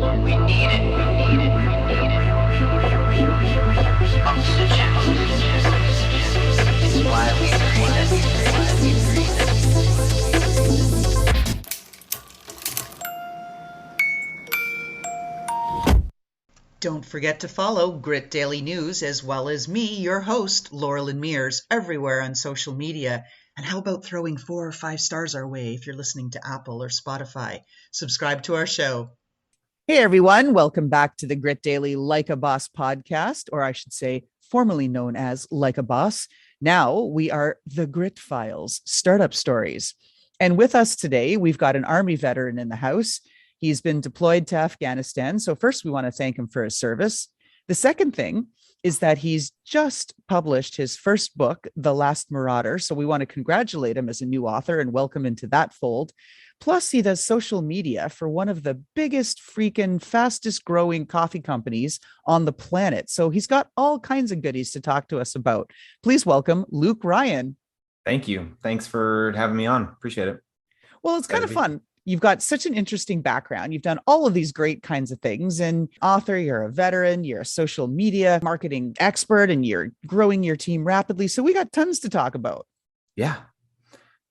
We need it. Oxygen. It's why we breathe. Don't forget to follow Grit Daily News as well as me, your host, Loralyn Mears, everywhere on social media. And how about throwing 4 or 5 stars our way if you're listening to Apple or Spotify? Subscribe to our show. Hey, everyone. Welcome back to the Grit Daily Like a Boss podcast, or I should say, formerly known as Like a Boss. Now we are the Grit Files, startup stories. And with us today, we've got an Army veteran in the house. He's been deployed to Afghanistan. So first, we want to thank him for his service. The second thing is that he's just published his first book, The Last Marauder. So we want to congratulate him as a new author and welcome into that fold. Plus, he does social media for one of the biggest, freaking fastest growing coffee companies on the planet. So he's got all kinds of goodies to talk to us about. Please welcome Luke Ryan. Thank you. Thanks for having me on. Appreciate it. Well, it's kind of fun. You've got such an interesting background. You've done all of these great kinds of things. And author, you're a veteran, you're a social media marketing expert, and you're growing your team rapidly. So we got tons to talk about. Yeah,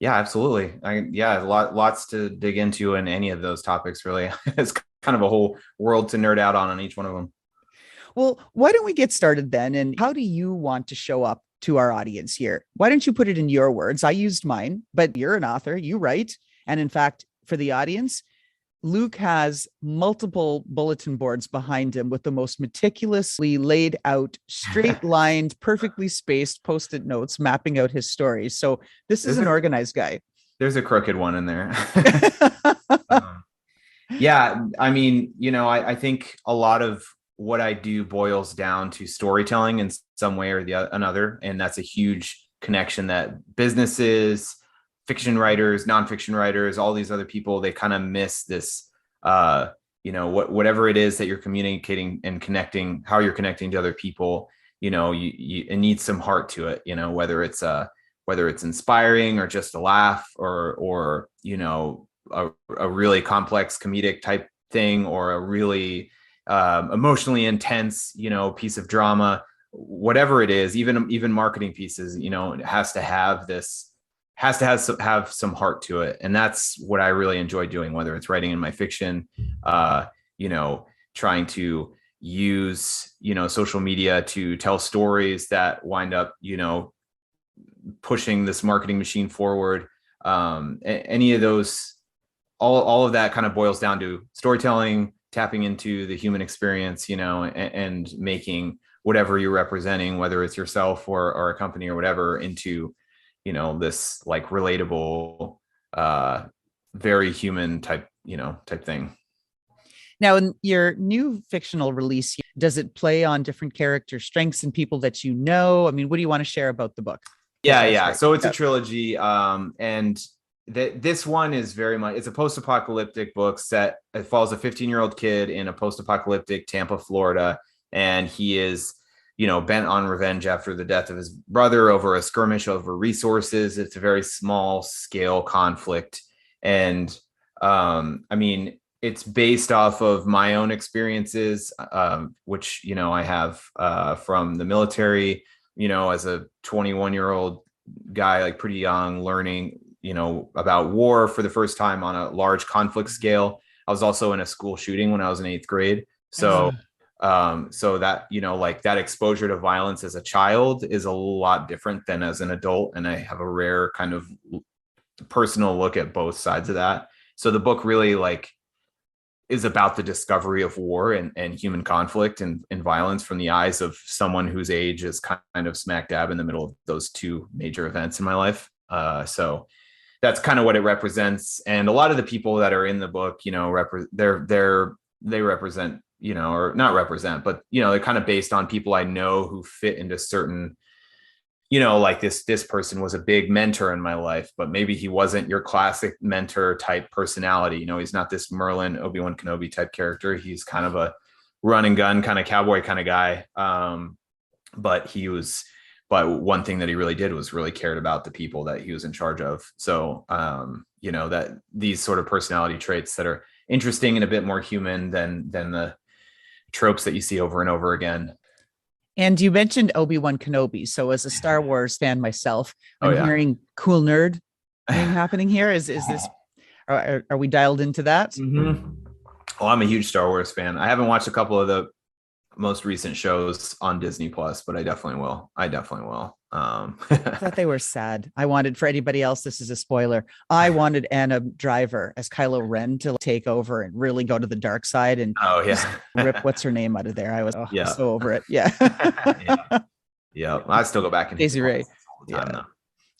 absolutely. Lots to dig into in any of those topics, really. It's kind of a whole world to nerd out on each one of them. Well, why don't we get started then? And how do you want to show up to our audience here? Why don't you put it in your words? I used mine, but you're an author, you write. And in fact, for the audience, Luke has multiple bulletin boards behind him with the most meticulously laid out, straight lined, perfectly spaced Post-it notes mapping out his stories. So this is an organized guy. There's a crooked one in there. I mean, I think a lot of what I do boils down to storytelling in some way or another. And that's a huge connection that businesses, fiction writers, nonfiction writers, all these other people, they kind of miss this, whatever it is that you're communicating and connecting, how you're connecting to other people, it needs some heart to it, whether it's inspiring or just a laugh or a really complex comedic type thing or a really emotionally intense, piece of drama, whatever it is, even marketing pieces, it has to have some heart to it. And that's what I really enjoy doing, whether it's writing in my fiction, trying to use, social media to tell stories that wind up, pushing this marketing machine forward. Any of those, all of that kind of boils down to storytelling, tapping into the human experience, and making whatever you're representing, whether it's yourself or a company or whatever, into this like relatable, very human type thing. Now, in your new fictional release, does it play on different character strengths and people that you know? I mean, what do you want to share about the book? Yeah. So it's a trilogy. And this one is very much, it's a post-apocalyptic book set. It follows a 15-year-old kid in a post-apocalyptic Tampa, Florida. And he is bent on revenge after the death of his brother over a skirmish over resources. It's a very small scale conflict. And it's based off of my own experiences, which, I have from the military, as a 21-year-old guy, like pretty young, learning, about war for the first time on a large conflict scale. I was also in a school shooting when I was in 8th grade. So that, like that exposure to violence as a child is a lot different than as an adult. And I have a rare kind of personal look at both sides of that. So the book really is about the discovery of war and human conflict and violence from the eyes of someone whose age is kind of smack dab in the middle of those two major events in my life. So that's kind of what it represents. And a lot of the people that are in the book, they represent, or not represent, but, they're kind of based on people I know who fit into certain, like this person was a big mentor in my life, but maybe he wasn't your classic mentor type personality. He's not this Merlin, Obi-Wan Kenobi type character. He's kind of a run and gun kind of cowboy kind of guy. But one thing that he really did was really cared about the people that he was in charge of. So, that these sort of personality traits that are interesting and a bit more human than the tropes that you see over and over again. And you mentioned Obi-Wan Kenobi. So as a Star Wars fan myself, Oh I'm yeah. hearing cool nerd thing happening here. Is this, are we dialed into that? Mm-hmm. Well, I'm a huge Star Wars fan. I haven't watched a couple of the most recent shows on Disney Plus, but I definitely will. I thought they were sad. I wanted, for anybody else, this is a spoiler, I wanted Anna Driver as Kylo Ren to take over and really go to the dark side and oh just yeah, rip what's her name out of there. I was yeah, so over it. Yeah. yeah, yeah. I still go back and Daisy Ray. all the time Yeah. though.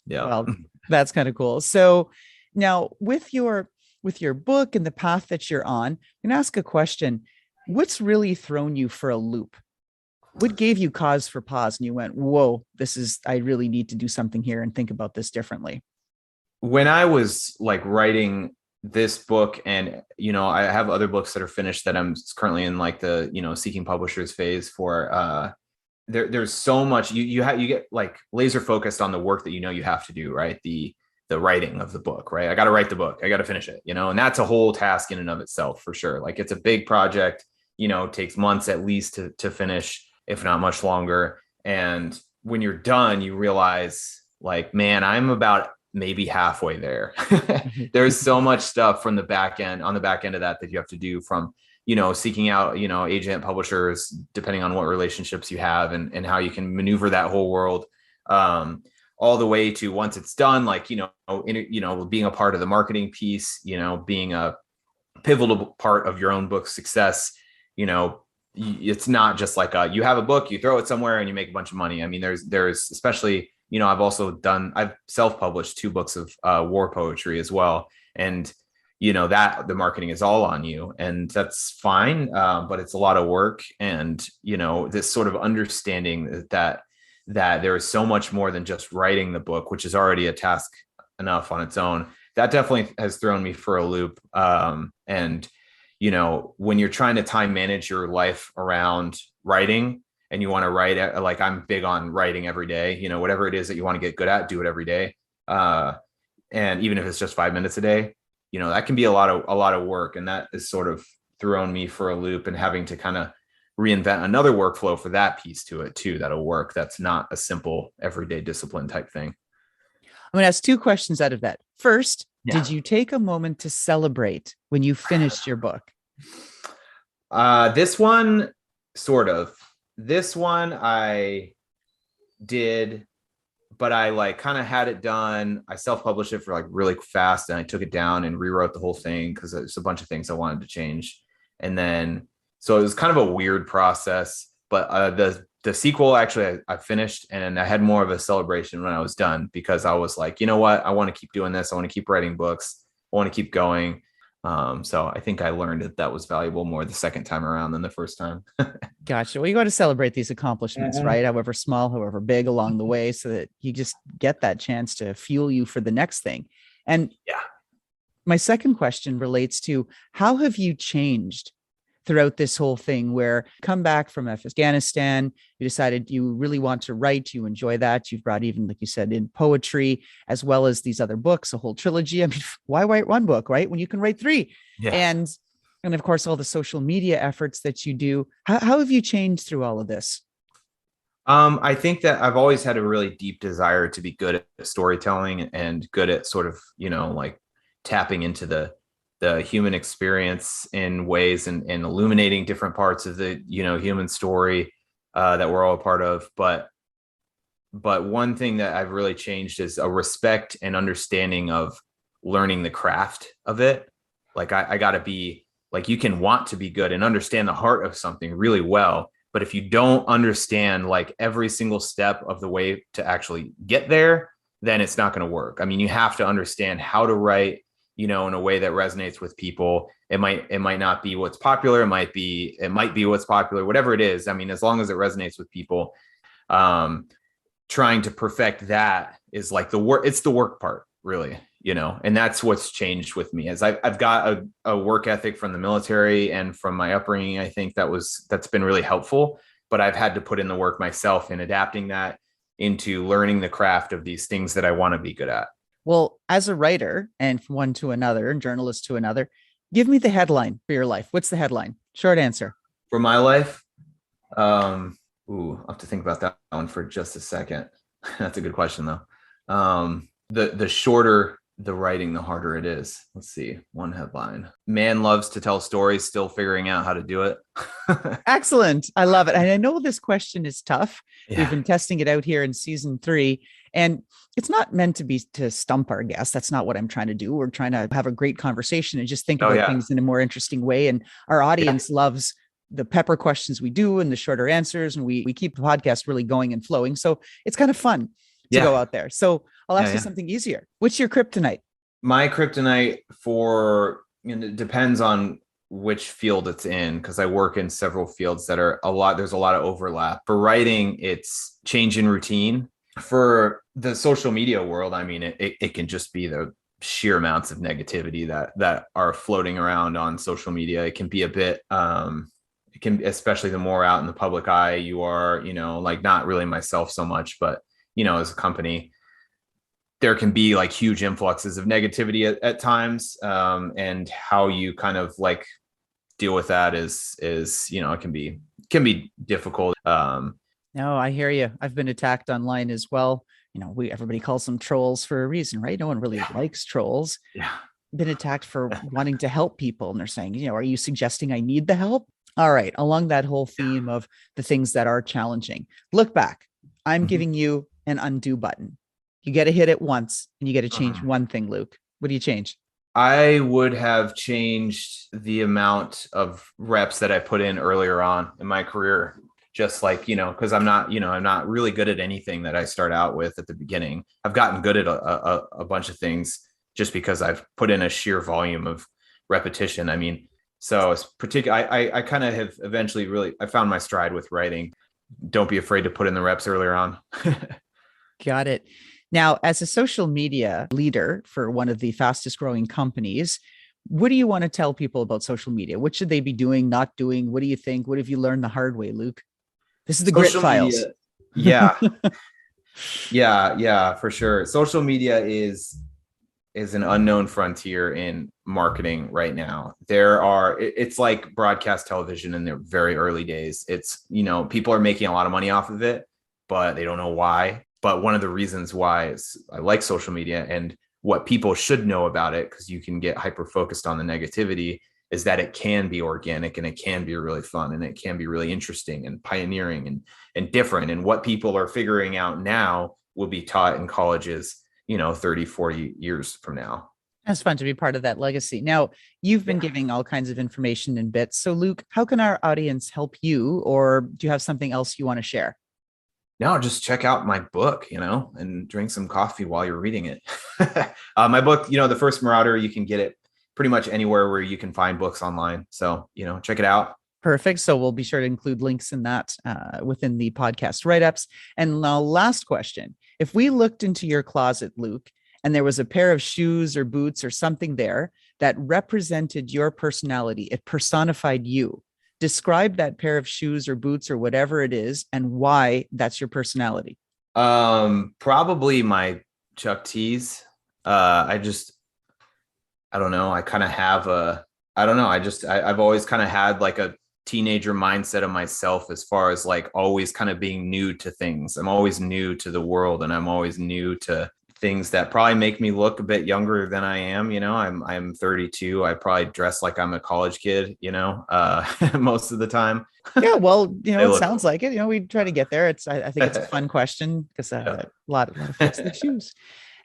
Yeah. Well, that's kind of cool. So now with your book and the path that you're on, I'm gonna ask a question. What's really thrown you for a loop? What gave you cause for pause and you went, whoa, I really need to do something here and think about this differently? When I was like writing this book, and I have other books that are finished that I'm currently in like the seeking publishers phase for. There's so much you get like laser focused on the work that you have to do, right? The writing of the book, right? I got to write the book, I got to finish it, and that's a whole task in and of itself for sure. Like it's a big project, it takes months at least to finish, if not much longer. And when you're done, you realize like, man, I'm about maybe halfway there. There's so much stuff from the back end of that you have to do, from seeking out agent, publishers, depending on what relationships you have and how you can maneuver that whole world, all the way to once it's done, like being a part of the marketing piece, being a pivotal part of your own book's success. It's not just like you have a book, you throw it somewhere and you make a bunch of money. I mean, there's especially, I've self-published 2 books of war poetry as well. And, that the marketing is all on you, and that's fine. But it's a lot of work. And, this sort of understanding that there is so much more than just writing the book, which is already a task enough on its own. That definitely has thrown me for a loop. And, when you're trying to time manage your life around writing, and you want to write, like I'm big on writing every day, whatever it is that you want to get good at, do it every day. And even if it's just 5 minutes a day, that can be a lot of work. And that has sort of thrown me for a loop, and having to kind of reinvent another workflow for that piece to it too, that'll work. That's not a simple everyday discipline type thing. I'm going to ask 2 questions out of that. First, Yeah. Did you take a moment to celebrate when you finished your book? This one, sort of. This one I did, but I like kind of had it done. I self-published it for like really fast, and I took it down and rewrote the whole thing because there's a bunch of things I wanted to change. And then, so it was kind of a weird process, but the sequel, actually, I finished, and I had more of a celebration when I was done, because I was like, you know what? I want to keep doing this. I want to keep writing books. I want to keep going. So I think I learned that was valuable more the second time around than the first time. Gotcha. Well, you got to celebrate these accomplishments, right? However small, however big along the way, so that you just get that chance to fuel you for the next thing. And yeah, my second question relates to, how have you changed throughout this whole thing, where you come back from Afghanistan, you decided you really want to write, you enjoy that. You've brought, even like you said, in poetry, as well as these other books, a whole trilogy. I mean, why write one book, right? When you can write 3. yeah. And of course, all the social media efforts that you do. How have you changed through all of this? I think that I've always had a really deep desire to be good at storytelling and good at sort of, like tapping into the human experience in ways, and illuminating different parts of the, human story that we're all a part of. But one thing that I've really changed is a respect and understanding of learning the craft of it. Like I got to be like, you can want to be good and understand the heart of something really well, but if you don't understand like every single step of the way to actually get there, then it's not going to work. I mean, you have to understand how to write, in a way that resonates with people. It might not be what's popular. It might be what's popular, whatever it is. I mean, as long as it resonates with people, trying to perfect that is like the work. It's the work part, really, and that's what's changed with me, as I've got a work ethic from the military and from my upbringing. I think that's been really helpful, but I've had to put in the work myself in adapting that into learning the craft of these things that I want to be good at. Well, as a writer, and from one to another, and journalist to another, Give me the headline for your life. What's the headline? Short answer. For my life, I'll have to think about that one for just a second. That's a good question though. The shorter the writing, the harder it is. Let's see. One headline. Man loves to tell stories, still figuring out how to do it. Excellent. I love it. And I know this question is tough. Yeah. We've been testing it out here in season 3, and it's not meant to be to stump our guests. That's not what I'm trying to do. We're trying to have a great conversation and just think about things in a more interesting way. And our audience loves the pepper questions we do and the shorter answers. And we keep the podcast really going and flowing. So it's kind of fun to go out there. So I'll ask you something easier. What's your kryptonite? My kryptonite it depends on which field it's in, because I work in several fields that are there's a lot of overlap. For writing, it's change in routine. For the social media world, I mean, it can just be the sheer amounts of negativity that are floating around on social media. It can be a bit, especially the more out in the public eye you are, like not really myself so much, but, as a company, there can be like huge influxes of negativity at times. And how you kind of like deal with that is, it can be difficult. No, I hear you. I've been attacked online as well. Everybody calls them trolls for a reason, right? No one really likes trolls. Yeah. Been attacked for wanting to help people. And they're saying, are you suggesting I need the help? All right. Along that whole theme of the things that are challenging, look back. I'm giving you an undo button. You get to hit it once and you get to change one thing, Luke. What do you change? I would have changed the amount of reps that I put in earlier on in my career. Just like, because I'm not really good at anything that I start out with at the beginning. I've gotten good at a bunch of things just because I've put in a sheer volume of repetition. I mean, so it's I kind of have eventually I found my stride with writing. Don't be afraid to put in the reps earlier on. Got it. Now, as a social media leader for one of the fastest growing companies, what do you want to tell people about social media? What should they be doing, not doing? What do you think? What have you learned the hard way, Luke? This is the Grit Files. Yeah. Yeah, for sure. Social media is an unknown frontier in marketing right now. It's like broadcast television in their very early days. It's, people are making a lot of money off of it, but they don't know why. But one of the reasons why is I like social media, and what people should know about it, because you can get hyper focused on the negativity, is that it can be organic and it can be really fun and it can be really interesting and pioneering and different. And what people are figuring out now will be taught in colleges, 30, 40 years from now. That's fun to be part of that legacy. Now, you've been giving all kinds of information in bits. So, Luke, how can our audience help you, or do you have something else you want to share? No, just check out my book, and drink some coffee while you're reading it. My book, The First Marauder, you can get it pretty much anywhere where you can find books online. So, check it out. Perfect. So we'll be sure to include links in that within the podcast write-ups. And now, last question. If we looked into your closet, Luke, and there was a pair of shoes or boots or something there that represented your personality, it personified you, describe that pair of shoes or boots or whatever it is and why that's your personality. Probably my Chuck T's. I don't know. I kind of have I've always kind of had like a teenager mindset of myself, as far as like always kind of being new to things. I'm always new to the world, and I'm always new to things that probably make me look a bit younger than I am. I'm 32. I probably dress like I'm a college kid, most of the time. Yeah, well, it sounds like it. We try to get there. I think it's a fun question, because a lot of folks that shoes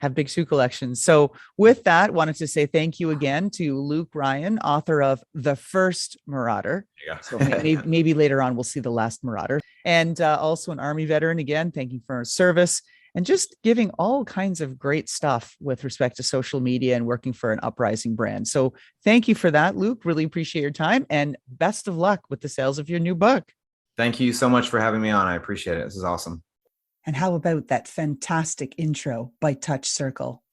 have big shoe collections. So with that, wanted to say thank you again to Luke Ryan, author of The First Marauder. So maybe later on we'll see The Last Marauder, and also an Army veteran. Again, thank you for his service and just giving all kinds of great stuff with respect to social media and working for an uprising brand. So thank you for that, Luke. Really appreciate your time, and best of luck with the sales of your new book. Thank you so much for having me on. I appreciate it. This is awesome. And how about that fantastic intro by Touch Circle?